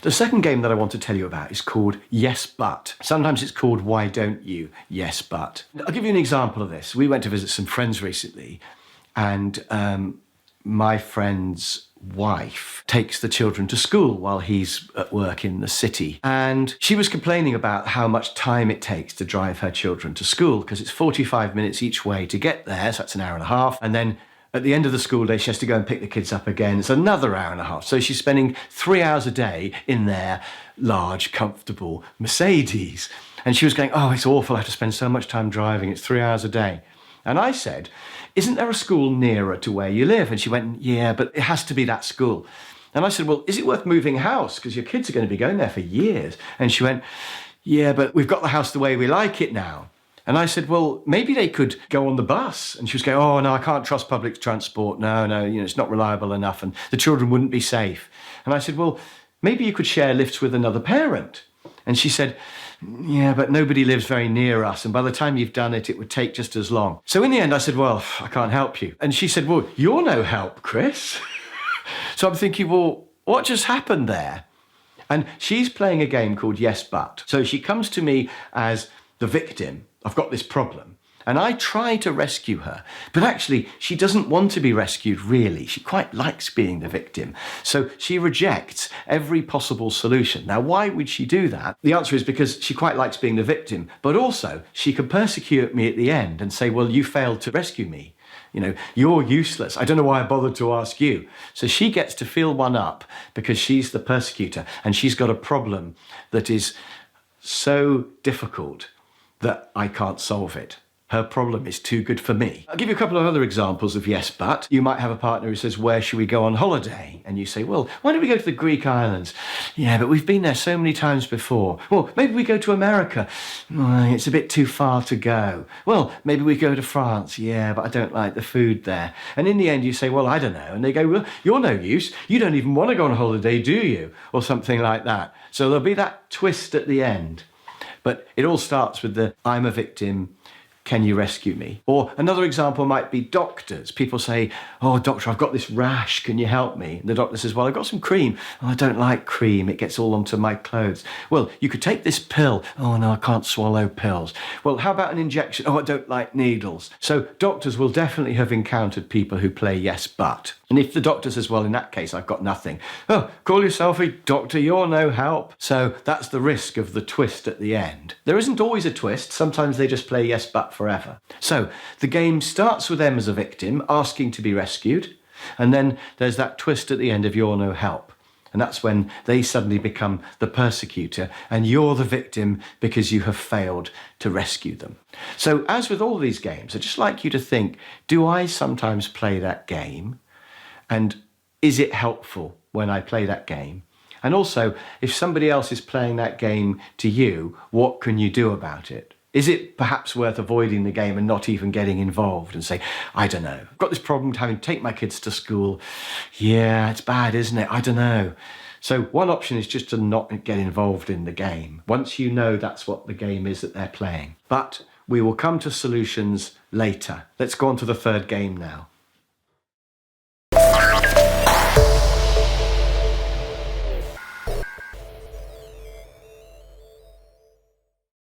The second game that I want to tell you about is called Yes But. Sometimes it's called Why Don't You? Yes But. I'll give you an example of this. We went to visit some friends recently, and my friend's wife takes the children to school while he's at work in the city. And she was complaining about how much time it takes to drive her children to school, because it's 45 minutes each way to get there, so that's an hour and a half. And then at the end of the school day, she has to go and pick the kids up again. It's another hour and a half. So she's spending 3 hours a day in their large, comfortable Mercedes. And she was going, oh, it's awful. I have to spend so much time driving. It's 3 hours a day. And I said, isn't there a school nearer to where you live? And she went, yeah, but it has to be that school. And I said, well, is it worth moving house? Because your kids are going to be going there for years. And she went, yeah, but we've got the house the way we like it now. And I said, well, maybe they could go on the bus. And she was going, oh, no, I can't trust public transport. No, it's not reliable enough. And the children wouldn't be safe. And I said, well, maybe you could share lifts with another parent. And she said, yeah, but nobody lives very near us. And by the time you've done it, it would take just as long. So in the end, I said, well, I can't help you. And she said, well, you're no help, Chris. So I'm thinking, well, what just happened there? And she's playing a game called Yes But. So she comes to me as the victim. I've got this problem. And I try to rescue her, but actually she doesn't want to be rescued, really. She quite likes being the victim. So she rejects every possible solution. Now, why would she do that? The answer is because she quite likes being the victim, but also she can persecute me at the end and say, well, you failed to rescue me. You're useless. I don't know why I bothered to ask you. So she gets to feel one up because she's the persecutor, and she's got a problem that is so difficult that I can't solve it. Her problem is too good for me. I'll give you a couple of other examples of yes, but. You might have a partner who says, where should we go on holiday? And you say, well, why don't we go to the Greek islands? Yeah, but we've been there so many times before. Well, maybe we go to America. Oh, it's a bit too far to go. Well, maybe we go to France. Yeah, but I don't like the food there. And in the end, you say, well, I don't know. And they go, well, you're no use. You don't even want to go on holiday, do you? Or something like that. So there'll be that twist at the end. But it all starts with the, I'm a victim, can you rescue me? Or another example might be doctors. People say, oh, doctor, I've got this rash, can you help me? And the doctor says, well, I've got some cream. Oh, I don't like cream, it gets all onto my clothes. Well, you could take this pill. Oh, no, I can't swallow pills. Well, how about an injection? Oh, I don't like needles. So doctors will definitely have encountered people who play yes, but. And if the doctor says, well, in that case, I've got nothing. Oh, call yourself a doctor, you're no help. So that's the risk of the twist at the end. There isn't always a twist. Sometimes they just play yes, but forever. So the game starts with them as a victim, asking to be rescued. And then there's that twist at the end of you're no help. And that's when they suddenly become the persecutor and you're the victim because you have failed to rescue them. So as with all these games, I'd just like you to think, do I sometimes play that game? And is it helpful when I play that game? And also, if somebody else is playing that game to you, what can you do about it? Is it perhaps worth avoiding the game and not even getting involved and say, I don't know, I've got this problem having to take my kids to school. Yeah, it's bad, isn't it? I don't know. So one option is just to not get involved in the game, once you know that's what the game is that they're playing. But we will come to solutions later. Let's go on to the third game now.